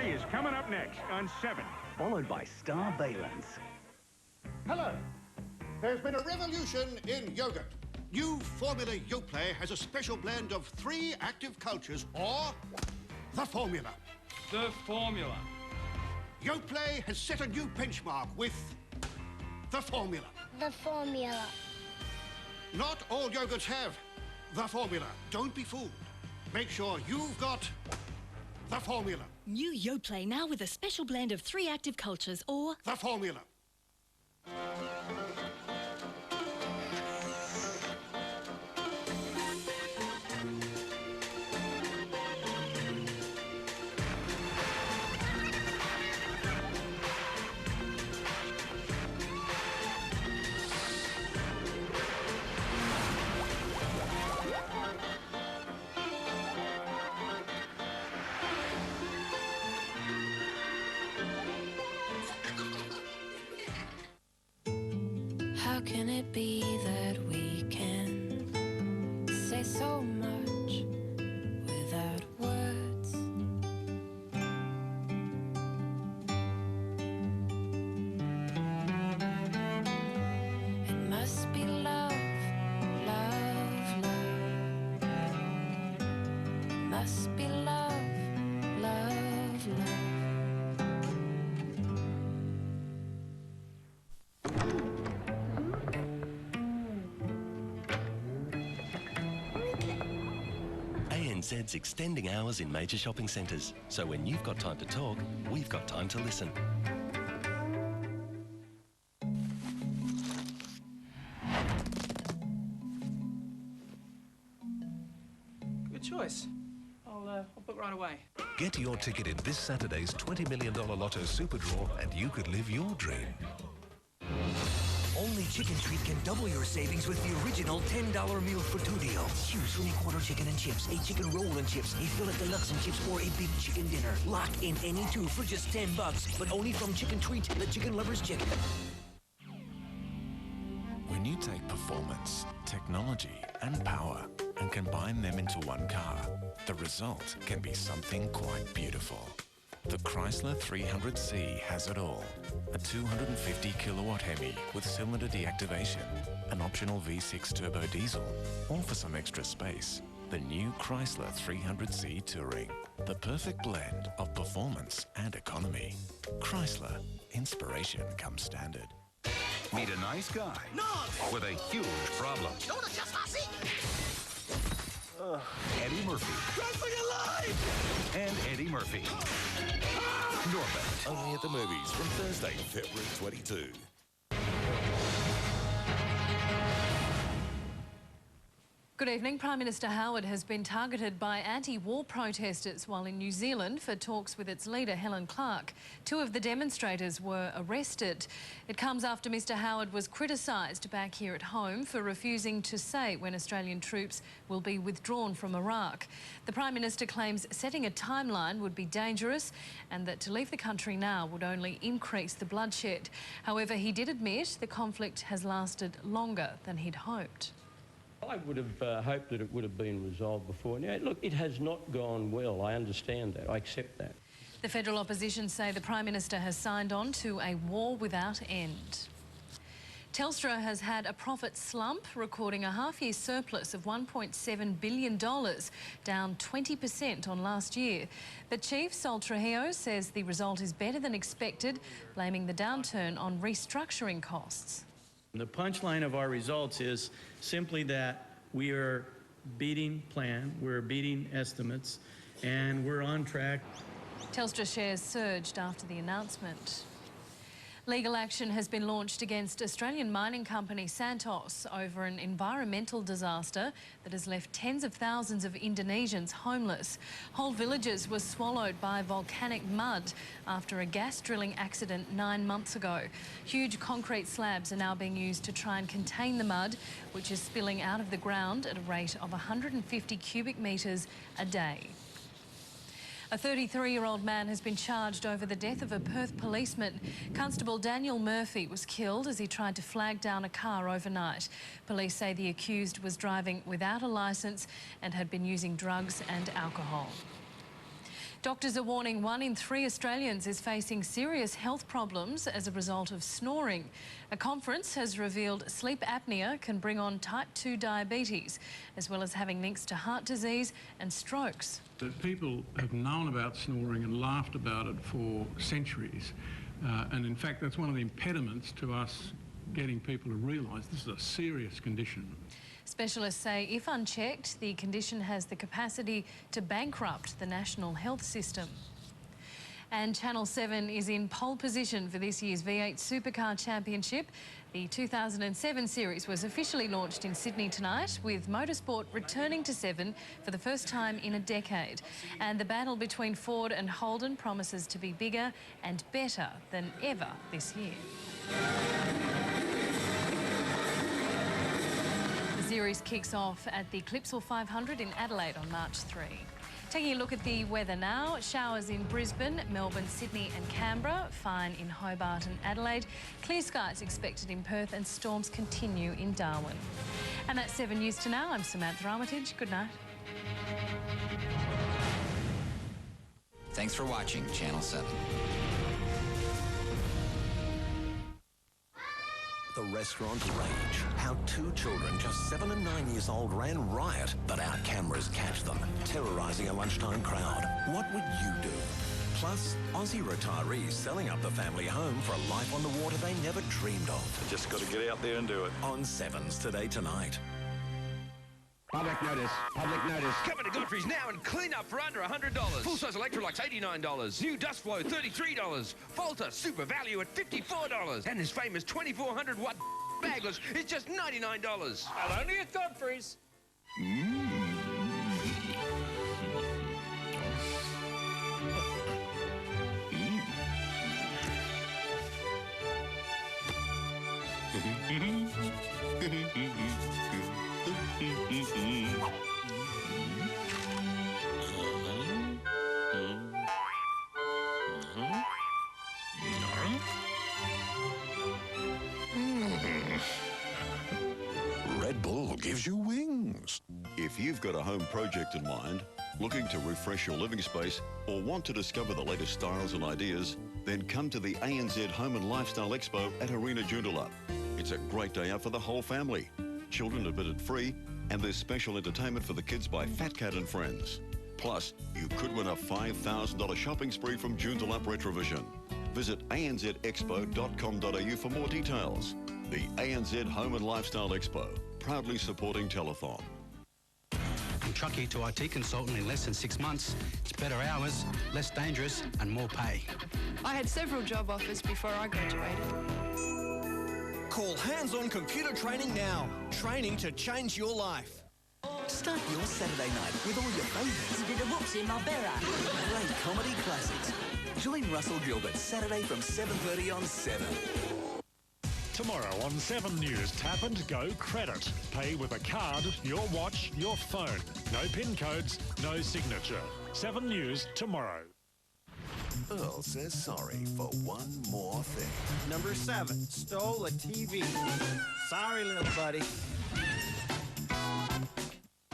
Yoplait is coming up next on 7. Followed by Star Valence. Hello. There's been a revolution in yogurt. New formula Yoplait has a special blend of 3 active cultures, or the formula. The formula. Yoplait has set a new benchmark with the formula. The formula. Not all yogurts have the formula. Don't be fooled. Make sure you've got the formula. New Yoplait now with a special blend of 3 active cultures, or the formula. How can it be that we can say so much without words? It must be love, love, love. It must be love, love, love. ANZ's extending hours in major shopping centres. So when you've got time to talk, we've got time to listen. Good choice. I'll book right away. Get your ticket in this Saturday's $20 million Lotto Super Draw and you could live your dream. Only Chicken Treat can double your savings with the original $10 meal for 2 deal. Choose from a quarter chicken and chips, a chicken roll and chips, a fillet deluxe and chips, or a big chicken dinner. Lock in any 2 for just $10, but only from Chicken Treat, the chicken lover's chicken. When you take performance, technology and power and combine them into one car, the result can be something quite beautiful. The Chrysler 300C has it all. A 250 kilowatt Hemi with cylinder deactivation, an optional V6 turbo diesel, or for some extra space, the new Chrysler 300C Touring. The perfect blend of performance and economy. Chrysler, inspiration comes standard. Meet a nice guy with a huge problem. Don't adjust my seat. Eddie Murphy. Run for your life! And Eddie Murphy. Norbit. Only at the movies from Thursday, February 22. Good evening. Prime Minister Howard has been targeted by anti-war protesters while in New Zealand for talks with its leader, Helen Clark. 2 of the demonstrators were arrested. It comes after Mr Howard was criticised back here at home for refusing to say when Australian troops will be withdrawn from Iraq. The Prime Minister claims setting a timeline would be dangerous and that to leave the country now would only increase the bloodshed. However, he did admit the conflict has lasted longer than he'd hoped. I would have hoped that it would have been resolved before. Now, look, it has not gone well. I understand that. I accept that. The federal opposition say the Prime Minister has signed on to a war without end. Telstra has had a profit slump, recording a half-year surplus of $1.7 billion, down 20% on last year. The chief, Sol Trujillo, says the result is better than expected, blaming the downturn on restructuring costs. The punchline of our results is simply that we are beating plan, we're beating estimates, and we're on track. Telstra shares surged after the announcement. Legal action has been launched against Australian mining company Santos over an environmental disaster that has left tens of thousands of Indonesians homeless. Whole villages were swallowed by volcanic mud after a gas drilling accident 9 months ago. Huge concrete slabs are now being used to try and contain the mud, which is spilling out of the ground at a rate of 150 cubic metres a day. A 33-year-old man has been charged over the death of a Perth policeman. Constable Daniel Murphy was killed as he tried to flag down a car overnight. Police say the accused was driving without a licence and had been using drugs and alcohol. Doctors are warning 1 in 3 Australians is facing serious health problems as a result of snoring. A conference has revealed sleep apnea can bring on type 2 diabetes, as well as having links to heart disease and strokes. That people have known about snoring and laughed about it for centuries. And in fact, that's one of the impediments to us getting people to realise this is a serious condition. Specialists say if unchecked, the condition has the capacity to bankrupt the national health system. And Channel 7 is in pole position for this year's V8 Supercar Championship. The 2007 series was officially launched in Sydney tonight, with motorsport returning to 7 for the first time in a decade. And the battle between Ford and Holden promises to be bigger and better than ever this year. The series kicks off at the Clipsal 500 in Adelaide on March 3. Taking a look at the weather now, showers in Brisbane, Melbourne, Sydney and Canberra, fine in Hobart and Adelaide, clear skies expected in Perth and storms continue in Darwin. And that's 7 News to Now. I'm Samantha Armitage. Good night. Thanks for watching Channel 7. The restaurant rage. How 2 children just 7 and 9 years old ran riot, but our cameras catch them, terrorising a lunchtime crowd. What would you do? Plus, Aussie retirees selling up the family home for a life on the water they never dreamed of. Just got to get out there and do it. On 7's Today Tonight. Public notice. Public notice. Come into Godfreys now and clean up for under $100. Full-size Electrolux, $89. New dust flow, $33. Volta Super Value at $54. And his famous 2400-watt bagless is just $99. And only at Godfreys. Red Bull gives you wings. If you've got a home project in mind, looking to refresh your living space, or want to discover the latest styles and ideas, then come to the ANZ Home and Lifestyle Expo at Arena Joondalup. It's a great day out for the whole family. Children admitted free, and there's special entertainment for the kids by Fat Cat and Friends. Plus, you could win a $5,000 shopping spree from Joondalup Retrovision. Visit anzexpo.com.au for more details. The ANZ Home and Lifestyle Expo, proudly supporting Telethon. From truckie to IT consultant in less than 6 months. It's better hours, less dangerous and more pay. I had several job offers before I graduated. Call Hands-On Computer Training now. Training to change your life. Start your Saturday night with all your favourites. Did a whoopsie in my berra. Great comedy classics. Join Russell Gilbert Saturday from 7:30 on 7. Tomorrow on 7 News, tap and go credit. Pay with a card, your watch, your phone. No PIN codes, no signature. 7 News tomorrow. Earl says sorry for one more thing. Number 7, stole a TV. Sorry, little buddy.